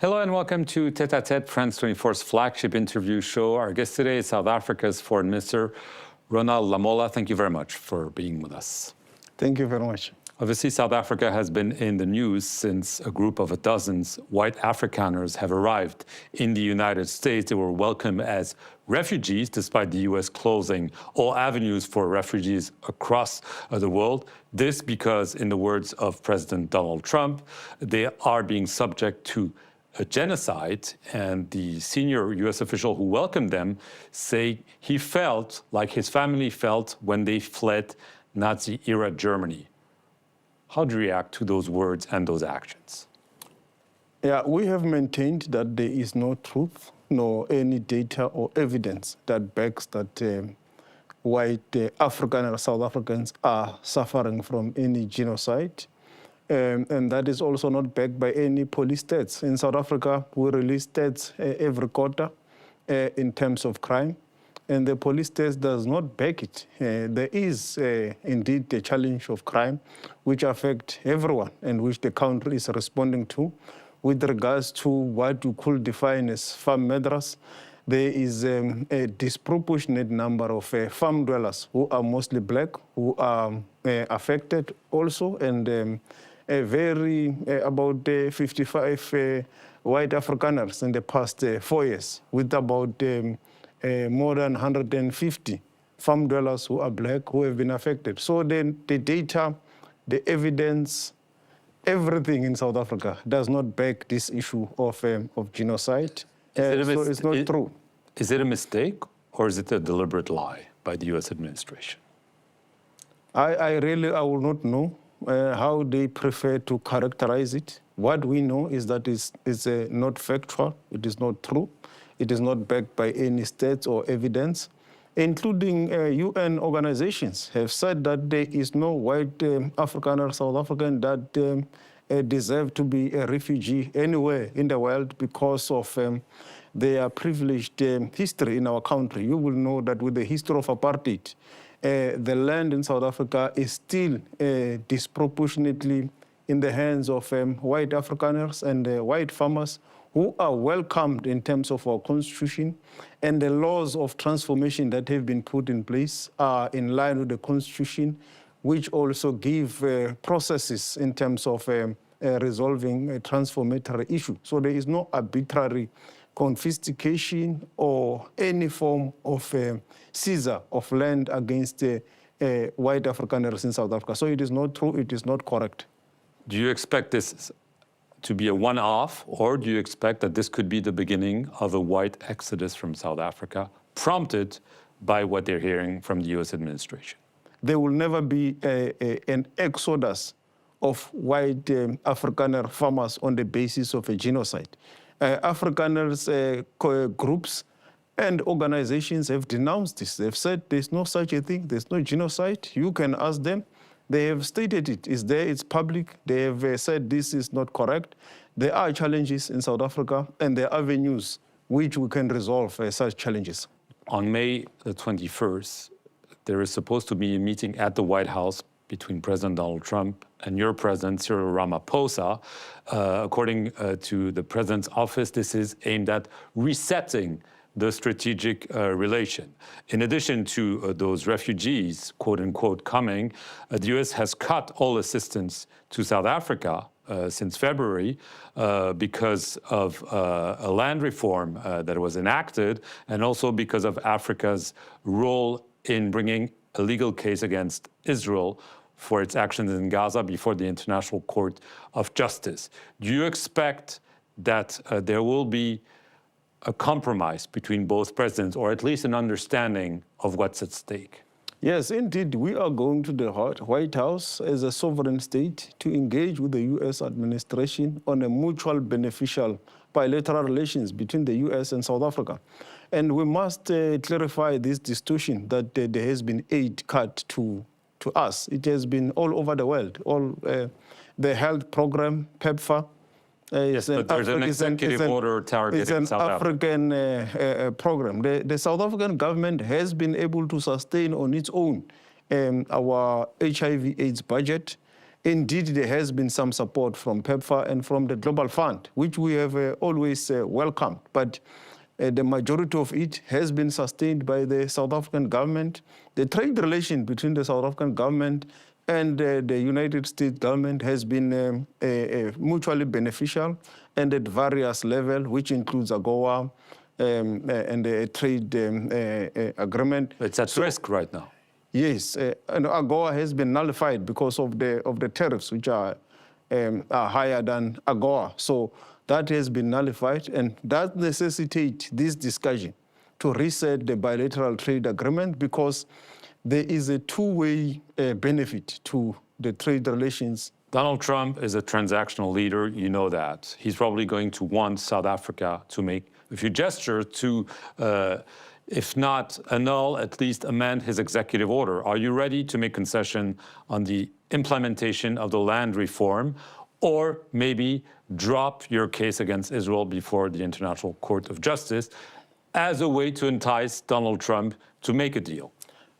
Hello and welcome to Tête à Tête, France 24's flagship interview show. Our guest today is South Africa's Foreign Minister, Ronald Lamola. Thank you very much for being with us. Thank you very much. Obviously, South Africa has been in the news since a group of dozens white Afrikaners have arrived in the United States. They were welcomed as refugees, despite the U.S. closing all avenues for refugees across the world. This because, in the words of President Donald Trump, they are being subject to a genocide, and the senior U.S. official who welcomed them say he felt like his family felt when they fled Nazi-era Germany. How do you react to those words and those actions? Yeah, we have maintained that there is no truth, nor any data or evidence that backs that white African or South Africans are suffering from any genocide. And that is also not backed by any police stats. In South Africa, we release stats every quarter in terms of crime, and the police stats does not back it. There is indeed the challenge of crime, which affect everyone and which the country is responding to. With regards to what you could define as farm murderers, there is a disproportionate number of farm dwellers who are mostly black, who are affected also, and about 55 white Afrikaners in the past 4 years, with about more than 150 farm dwellers who are black who have been affected. So then the data, the evidence, everything in South Africa does not back this issue of genocide. So it's not true. Is it a mistake or is it a deliberate lie by the U.S. administration? I will not know how they prefer to characterize it. What we know is that it's not factual, it is not true, it is not backed by any stats or evidence, including UN organizations have said that there is no white African or South African that deserve to be a refugee anywhere in the world because of their privileged history in our country. You will know that with the history of apartheid, the land in South Africa is still disproportionately in the hands of white Afrikaners and white farmers who are welcomed in terms of our constitution, and the laws of transformation that have been put in place are in line with the constitution, which also give processes in terms of resolving a transformatory issue. So there is no arbitrary confiscation or any form of seizure of land against white Afrikaners in South Africa. So it is not true, it is not correct. Do you expect this to be a one-off, or do you expect that this could be the beginning of a white exodus from South Africa, prompted by what they're hearing from the U.S. administration? There will never be an exodus of white Afrikaner farmers on the basis of a genocide. Afrikaners groups and organizations have denounced this. They've said there's no such a thing, there's no genocide. You can ask them. They have stated it. It's there, it's public. They have said this is not correct. There are challenges in South Africa, and there are avenues which we can resolve such challenges. On May the 21st, there is supposed to be a meeting at the White House between President Donald Trump and your president, Cyril Ramaphosa. According to the president's office, this is aimed at resetting the strategic relation. In addition to those refugees, quote unquote, coming, the U.S. has cut all assistance to South Africa since February because of a land reform that was enacted, and also because of Africa's role in bringing a legal case against Israel for its actions in Gaza before the International Court of Justice. Do you expect that there will be a compromise between both presidents, or at least an understanding of what's at stake? Yes, indeed. We are going to the White House as a sovereign state to engage with the U.S. administration on a mutual beneficial bilateral relations between the U.S. and South Africa. And we must clarify this distortion that there has been aid cut to us. It has been all over the world. All the health program, PEPFAR, yes, but there's an executive order targeting South Africa. It's an African program. The South African government has been able to sustain on its own our HIV/AIDS budget. Indeed, there has been some support from PEPFAR and from the Global Fund, which we have always welcomed. But the majority of it has been sustained by the South African government. The trade relation between the South African government and the United States government has been mutually beneficial and at various levels, which includes AGOA and the trade agreement. It's at risk right now. Yes, and AGOA has been nullified because of the tariffs, which are higher than AGOA. So that has been nullified, and that necessitates this discussion to reset the bilateral trade agreement, because there is a two-way benefit to the trade relations. Donald Trump is a transactional leader, you know that. He's probably going to want South Africa to make a few gestures to, if not annul, at least amend his executive order. Are you ready to make concession on the implementation of the land reform, or maybe drop your case against Israel before the International Court of Justice as a way to entice Donald Trump to make a deal?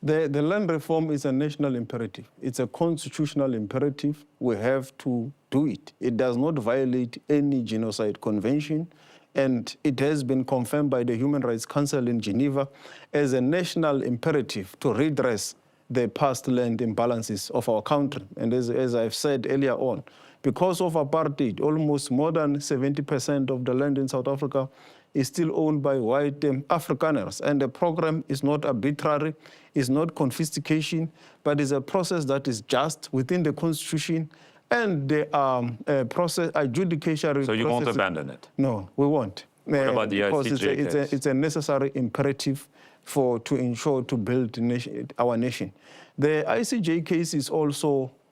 The land reform is a national imperative. It's a constitutional imperative. We have to do it. It does not violate any genocide convention, and it has been confirmed by the Human Rights Council in Geneva as a national imperative to redress the past land imbalances of our country. And as I've said earlier on, because of apartheid, almost more than 70% of the land in South Africa is still owned by white Afrikaners. And the program is not arbitrary, it's not confiscation, but it's a process that is just within the Constitution, and there are adjudicatory. So you won't abandon it? No, we won't. What about the because ICJ case? It's a necessary imperative to ensure to build our nation. The ICJ case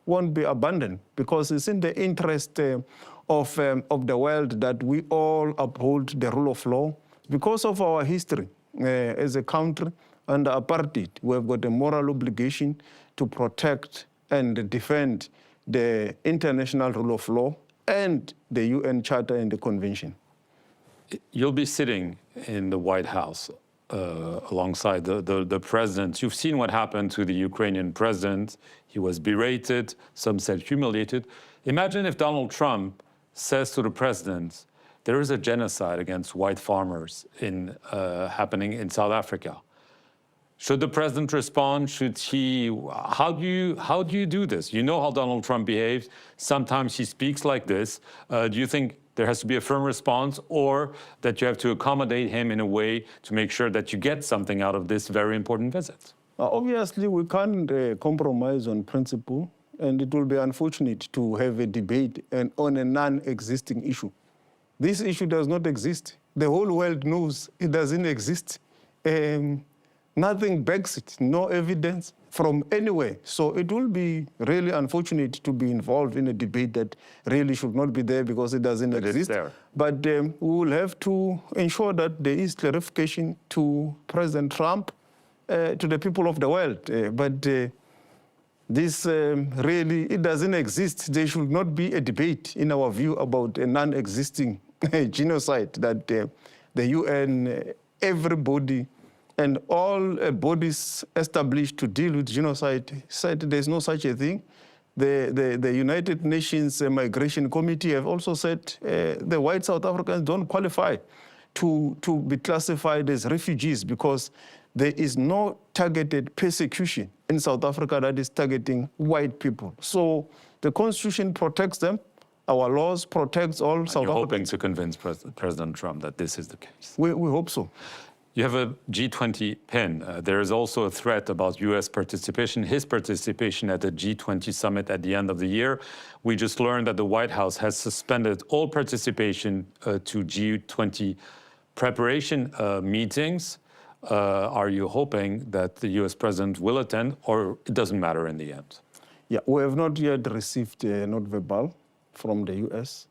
won't be abandoned, because it's in the interest of the world that we all uphold the rule of law. Because of our history as a country under apartheid, we have got a moral obligation to protect and defend the international rule of law and the UN Charter and the Convention. You'll be sitting in the White House alongside the president. You've seen what happened to the Ukrainian president. He was berated, some said humiliated. Imagine if Donald Trump says to the president, there is a genocide against white farmers happening in South Africa. Should the president respond? Should he? How do you do this? You know how Donald Trump behaves. Sometimes he speaks like this. Do you think there has to be a firm response, or that you have to accommodate him in a way to make sure that you get something out of this very important visit? Obviously, we can't compromise on principle, and it will be unfortunate to have a debate on a non-existing issue. This issue does not exist. The whole world knows it doesn't exist. Nothing backs it, no evidence from anywhere. So it will be really unfortunate to be involved in a debate that really should not be there because it doesn't exist. But we will have to ensure that there is clarification to President Trump, to the people of the world. This really, it doesn't exist. There should not be a debate, in our view, about a non-existing genocide that the UN, everybody, and all bodies established to deal with genocide said there's no such a thing. The United Nations Migration Committee have also said the white South Africans don't qualify to be classified as refugees, because there is no targeted persecution in South Africa that is targeting white people. So the Constitution protects them. Our laws protect all South Africans. You're hoping to convince President Trump that this is the case? We hope so. You have a G20 pin. There is also a threat about U.S. participation, his participation at the G20 summit at the end of the year. We just learned that the White House has suspended all participation to G20 preparation meetings. Are you hoping that the U.S. president will attend, or it doesn't matter in the end? Yeah, we have not yet received a note verbal from the U.S.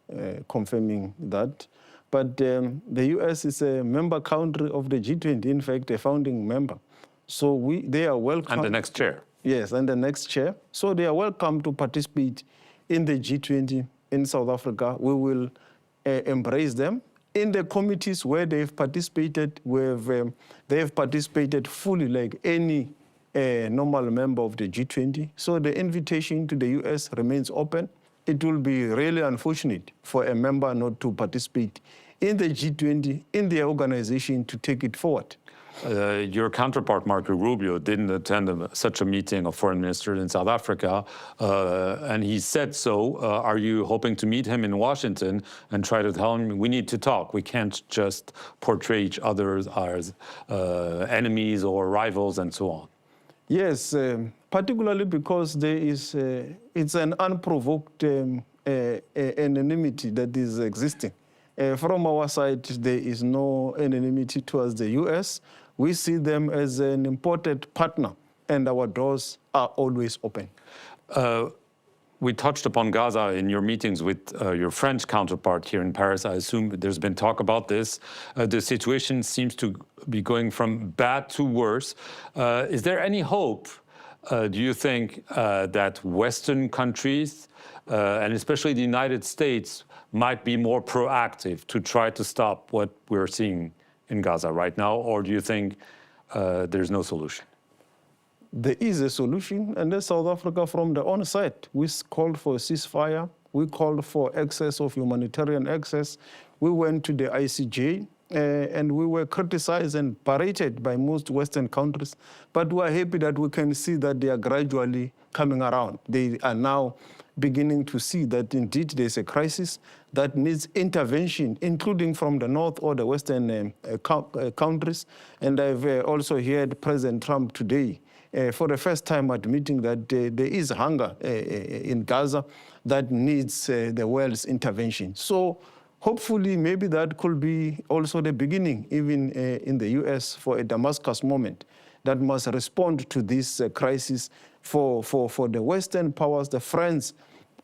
Confirming that. But the U.S. is a member country of the G20, in fact, a founding member. So they are welcome. And the next chair. Yes, and the next chair. So they are welcome to participate in the G20 in South Africa. We will embrace them. In the committees where they've participated, they have participated fully like any a normal member of the G20. So the invitation to the US remains open. It will be really unfortunate for a member not to participate in the G20, in the organization, to take it forward. Your counterpart, Marco Rubio, didn't attend such a meeting of foreign ministers in South Africa, and he said so. Are you hoping to meet him in Washington and try to tell him we need to talk? We can't just portray each other as enemies or rivals and so on. Yes, particularly because there is it's an unprovoked anonymity that is existing. From our side, there is no anonymity towards the US. We see them as an important partner, and our doors are always open. We touched upon Gaza in your meetings with your French counterpart here in Paris. I assume there's been talk about this. The situation seems to be going from bad to worse. Is there any hope, do you think, that Western countries, and especially the United States, might be more proactive to try to stop what we're seeing in Gaza right now? Or do you think there's no solution? There is a solution, and in South Africa, from the onset, we called for a ceasefire. We called for access of humanitarian access. We went to the ICJ, and we were criticized and berated by most Western countries. But we are happy that we can see that they are gradually coming around. They are now beginning to see that indeed there's a crisis that needs intervention, including from the North or the Western countries. And I've also heard President Trump today, for the first time, admitting that there is hunger in Gaza that needs the world's intervention. So hopefully, maybe that could be also the beginning, even in the US, for a Damascus moment that must respond to this crisis for the Western powers, the friends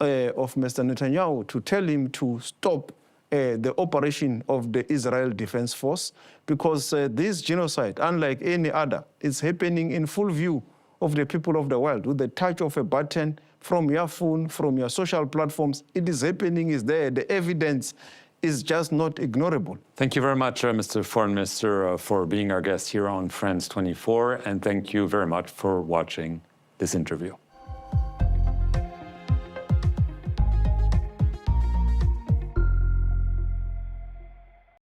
of Mr. Netanyahu, to tell him to stop the operation of the Israel Defense Force, because this genocide, unlike any other, is happening in full view of the people of the world. With the touch of a button from your phone, from your social platforms, it is happening, is there. The evidence is just not ignorable. Thank you very much, Mr. Foreign Minister, for being our guest here on France 24, and thank you very much for watching this interview.